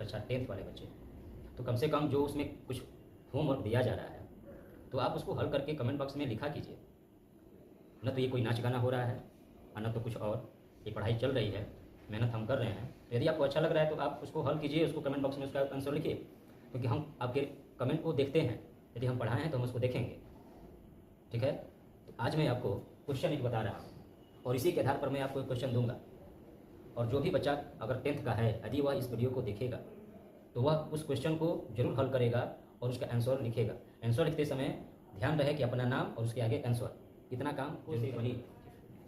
कक्षा 10th वाले बच्चे, तो कम से कम जो उसमें कुछ होमवर्क दिया जा रहा है तो आप उसको हल करके कमेंट बॉक्स में लिखा कीजिए। न तो ये कोई नाच गाना हो रहा है और न तो कुछ और, ये पढ़ाई चल रही है, मेहनत हम कर रहे हैं। तो यदि आपको अच्छा लग रहा है तो आप उसको हल कीजिए, उसको कमेंट बॉक्स में उसका आंसर लिखिए, क्योंकि हम आपके कमेंट को देखते हैं। यदि हम पढ़ाए हैं तो हम उसको देखेंगे। ठीक है, तो आज मैं आपको क्वेश्चन एक बता रहा हूँ और इसी के आधार पर मैं आपको एक क्वेश्चन दूंगा। और जो भी बच्चा अगर 10th का है, यदि वह इस वीडियो को देखेगा तो वह उस क्वेश्चन को जरूर हल करेगा और उसका आंसर लिखेगा। आंसर लिखते समय ध्यान रहे कि अपना नाम और उसके आगे आंसर, इतना काम से बनी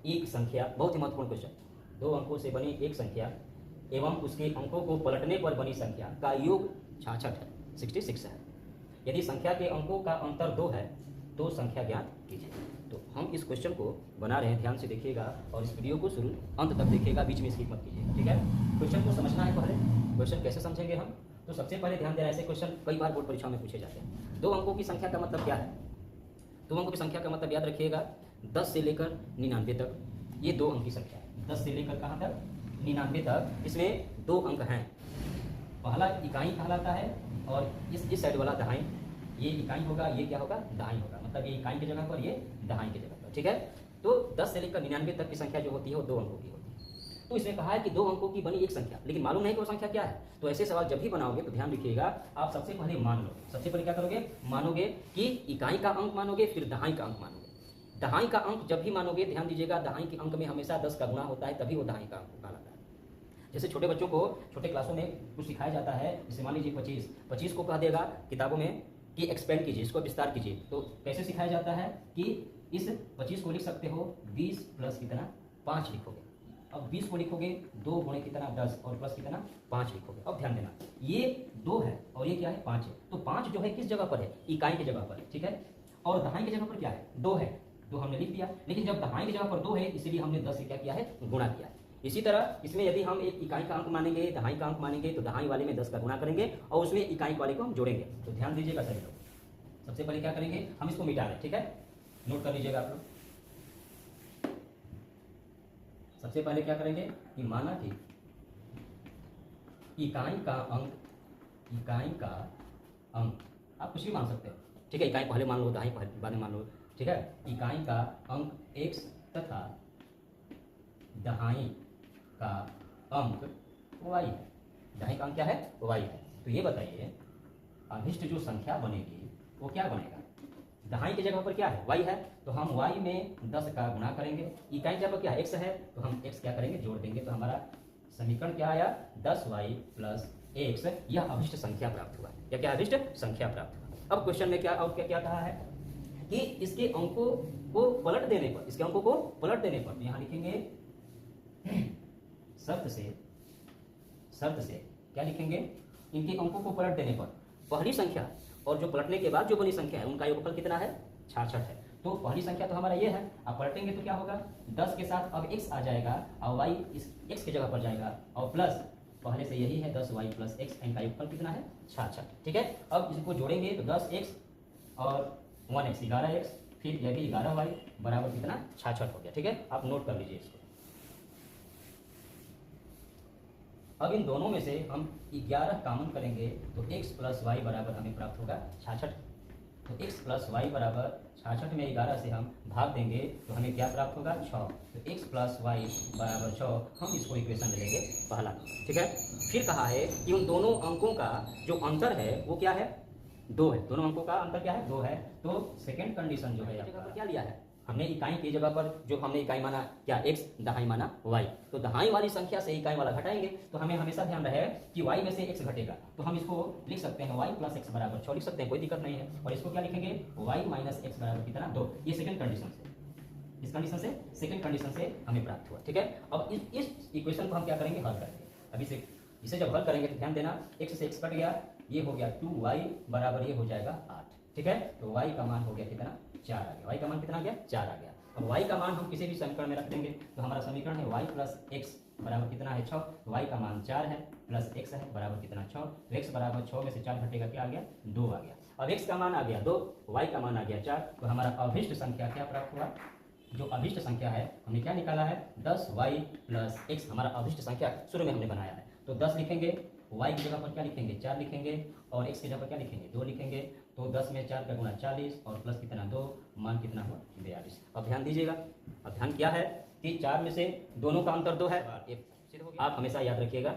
एक संख्या, बहुत ही महत्वपूर्ण क्वेश्चन, 2 अंकों से बनी एक संख्या एवं उसके अंकों को पलटने पर बनी संख्या का योग 66 है, 66 है। यदि संख्या के अंकों का अंतर 2 है तो संख्या ज्ञात कीजिए। तो हम इस क्वेश्चन को बना रहे हैं, ध्यान से देखिएगा और इस वीडियो को शुरू अंत तक देखिएगा, बीच में स्किप मत कीजिएगा। ठीक है, क्वेश्चन को समझना है। पहले क्वेश्चन कैसे समझेंगे हम, तो सबसे पहले ध्यान देना, ऐसे क्वेश्चन कई बार बोर्ड परीक्षा में पूछे जाते हैं। 2 अंकों की संख्या का मतलब क्या है? 2 अंकों की संख्या का मतलब याद रखिएगा 10 से लेकर 99 तक, ये 2 अंक की संख्या है। 10 से लेकर कहाँ तक? 99 तक। इसमें 2 अंक हैं, पहला इकाई कहलाता है और इस साइड वाला दहाई, ये इकाई होगा, ये क्या होगा? दहाई होगा। मतलब ये इकाई की जगह पर, ये दहाई की जगह पर। ठीक है, तो 10 से लेकर 99 तक की संख्या जो होती है वो 2 अंकों की होती है। तो इसमें कहा है कि 2 अंकों की बनी एक संख्या, लेकिन मालूम नहीं कि वो संख्या क्या है। तो ऐसे सवाल जब भी बनाओगे तो ध्यान रखिएगा, आप सबसे पहले मान लो, सबसे पहले क्या करोगे? मानोगे कि इकाई का अंक मानोगे, फिर दहाई का अंक मानोगे। दहाई का अंक जब भी मानोगे, ध्यान दीजिएगा, दहाई के अंक में हमेशा 10 का गुणा होता है, तभी वो दहाई का अंक कहलाता है। जैसे छोटे बच्चों को छोटे क्लासों में कुछ सिखाया जाता है, जैसे मान लीजिए 25 को कह देगा किताबों में कि एक्सपेंड कीजिए, इसको विस्तार कीजिए। तो कैसे सिखाया जाता है कि इस 25 को लिख सकते हो 20 प्लस कितना? 5 लिखोगे। अब 20 को लिखोगे 2 गुणे कितना? 10 और प्लस कितना? 5 लिखोगे। अब ध्यान देना, ये 2 है और ये क्या है? 5 है। तो 5 जो है किस जगह पर है? इकाई की जगह पर है। ठीक है, और दहाई की जगह पर क्या है? 2 है, 2 हमने लिख दिया। लेकिन जब दहाई की जगह पर 2 है, इसलिए हमने 10 से क्या किया है? गुणा किया है। इसी तरह इसमें यदि हम एक इकाई का अंक मानेंगे, दहाई का अंक मानेंगे, तो दहाई वाले में 10 का गुणा करेंगे और उसमें इकाई वाले को हम जोड़ेंगे। तो ध्यान दीजिएगा सभी लोग, सबसे पहले क्या करेंगे? हम इसको मिटा लें। ठीक है, नोट कर लीजिएगा आप लोग। सबसे पहले क्या करेंगे कि माना कि इकाई का अंक आप कुछ भी मान सकते हो। ठीक है, इकाई पहले मान लो, दहाई बाद में मान लो। ठीक है, इकाई का अंक x तथा दहाई का अंक y है। दहाई का अंक क्या है? y है। तो ये बताइए, अभिष्ट जो संख्या बनेगी वो क्या बनेगा? दहाई की जगह पर क्या है? y है, तो हम y में 10 का गुणा करेंगे। इकाई जगह पर क्या है? x है, तो हम x क्या करेंगे? जोड़ देंगे। तो हमारा समीकरण क्या आया? 10y plus x। यह अभिष्ट संख्या प्राप्त हुआ। यह क्या? अभिष्ट संख्या प्राप्त हुआ। अब क्वेश्चन में क्या कहा है कि इसके अंकों को पलट देने पर, इसके अंकों को पलट देने पर, यहां लिखेंगे शर्त से क्या लिखेंगे? इनके अंकों को पलट देने पर पहली संख्या और जो पलटने के बाद जो बनी संख्या है उनका योगफल कितना है? 66 है। तो पहली संख्या तो हमारा ये है। अब पलटेंगे तो क्या होगा? 10 के साथ अब x आ जाएगा और y इस x की जगह पर जाएगा और प्लस पहले से यही है 10y प्लस x, इनका योगफल कितना है? 66। ठीक है, अब इसको जोड़ेंगे तो 10x और 1x 11x, फिर यह भी 11y बराबर कितना? 66 हो गया। ठीक है, आप नोट कर लीजिए इसको। अब इन दोनों में से हम 11 कॉमन करेंगे तो x प्लस वाई बराबर हमें प्राप्त होगा 66। तो x प्लस वाई बराबर 66 में 11 से हम भाग देंगे तो हमें क्या प्राप्त होगा? 6। तो x प्लस वाई बराबर 6, हम इसको इक्वेशन में लेंगे पहला। ठीक है, फिर कहा है कि उन दोनों अंकों का जो अंतर है वो क्या है? 2 है। दोनों अंकों का अंतर क्या है? 2 है। तो सेकेंड कंडीशन जो है जगह पर क्या लिया है? हमने इकाई की जगह पर जो हमने इकाई माना क्या? x, दहाई माना y। तो दहाई वाली संख्या से इकाई वाला घटाएंगे तो हमें हमेशा ध्यान रहे कि y में से x घटेगा। तो हम इसको लिख सकते हैं y प्लस x बराबर 6 लिख सकते हैं, कोई दिक्कत नहीं है। और इसको क्या लिखेंगे? y माइनस x बराबर कितना? 2। ये सेकंड कंडीशन से, इस कंडीशन से, सेकंड कंडीशन से हमें प्राप्त हुआ। ठीक है, अब इस इक्वेशन को हम क्या करेंगे? हल करेंगे। अभी इसे जब हल करेंगे तो ध्यान देना, x से x कट गया, ये हो गया 2y बराबर ये हो जाएगा 8। ठीक है, तो y का मान हो गया कितना? 4 आ गया। y का मान कितना आ गया? 4 आ गया। अब y का मान हम किसी भी समीकरण में रख देंगे तो हमारा समीकरण है y प्लस x बराबर कितना है? 6। तो y का मान 4 है प्लस x है बराबर कितना? 6। तो x बराबर 6 में से 4 घटेगा, क्या आ गया? 2 आ गया। अब x का मान आ गया 2, y का मान आ गया 4। तो हमारा अभिष्ट संख्या क्या प्राप्त हुआ? जो अभिष्ट संख्या है हमने क्या निकाला है? 10y प्लस x हमारा अभिष्ट संख्या शुरू में हमने बनाया है। तो 10 लिखेंगे, y की जगह पर क्या लिखेंगे 4 लिखेंगे और x की जगह पर क्या लिखेंगे 2 लिखेंगे। तो 10 में 4 का गुणा 40 और प्लस कितना 2, मान कितना हुआ 42। अब ध्यान दीजिएगा, अब ध्यान क्या है कि 4 में से दोनों का अंतर 2 है। ये सिद्ध हो गया। आप हमेशा याद रखिएगा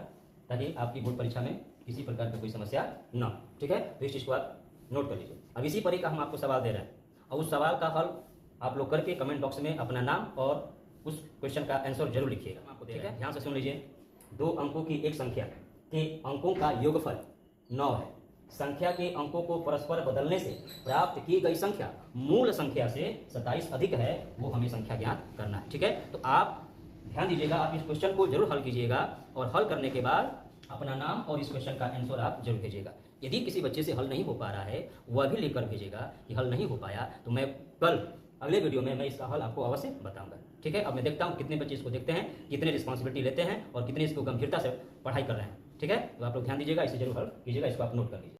ताकि आपकी बोर्ड परीक्षा में किसी प्रकार की कोई समस्या न हो, ठीक है। तो इस चीज़ को आप नोट कर लीजिए। अब इसी परी का हम आपको सवाल दे रहे हैं और उस सवाल का हल आप लोग करके कमेंट बॉक्स में अपना नाम और उस क्वेश्चन का आंसर जरूर लिखिएगा। आपको ठीक है, ध्यान से सुन लीजिए। 2 अंकों की एक संख्या के अंकों का योगफल 9 है। संख्या के अंकों को परस्पर बदलने से प्राप्त की गई संख्या मूल संख्या से 27 अधिक है, वो हमें संख्या ज्ञात करना है, ठीक है। तो आप ध्यान दीजिएगा, आप इस क्वेश्चन को जरूर हल कीजिएगा और हल करने के बाद अपना नाम और इस क्वेश्चन का आंसर आप जरूर भेजिएगा। यदि किसी बच्चे से हल नहीं हो पा रहा है वह भी लेकर भेजेगा कि हल नहीं हो पाया, तो मैं कल अगले वीडियो में मैं इसका हल आपको अवश्य बताऊंगा, ठीक है। अब मैं देखता हूँ कितने बच्चे इसको देखते हैं, कितने रिस्पॉन्सिबिलिटी लेते हैं और कितने इसको गंभीरता से पढ़ाई कर रहे हैं, ठीक है। तो आप लोग ध्यान दीजिएगा, इसे जरूर हल कीजिएगा, इसको आप नोट कर लीजिए।